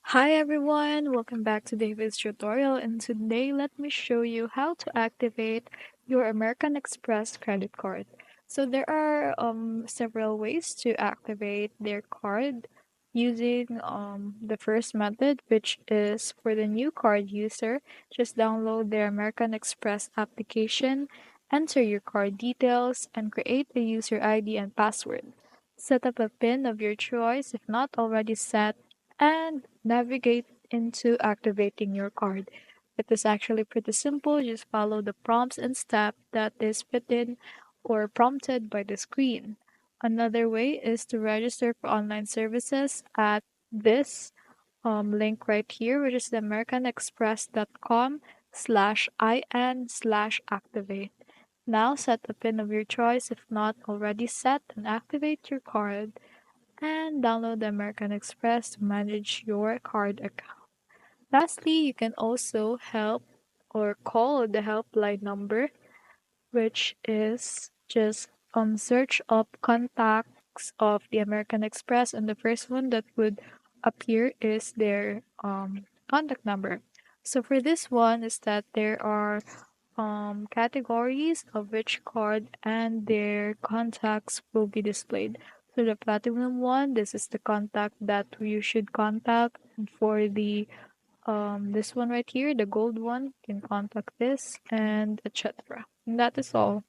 Hi everyone, welcome back to David's tutorial, and today let me show you how to activate your American Express credit card. So there are several ways to activate their card using the first method, which is for the new card user. Just download their American Express application, enter your card details, and create a user ID and password. Set up a PIN of your choice if not already set and navigate into activating your card. It is actually pretty simple. Just follow the prompts and step that is written or prompted by the screen. Another way is to register for online services at this link right here, which is the americanexpress.com/in/activate. Now set a PIN of your choice if not already set and activate your card and download the American Express to manage your card account. Lastly, you can also help or call the helpline number, which is just search up contacts of the American Express, and the first one that would appear is their contact number. So for this one is that there are categories of which card and their contacts will be displayed. So the platinum one, this is the contact that you should contact. And for the this one right here, the gold one, you can contact this and etc. And that is all.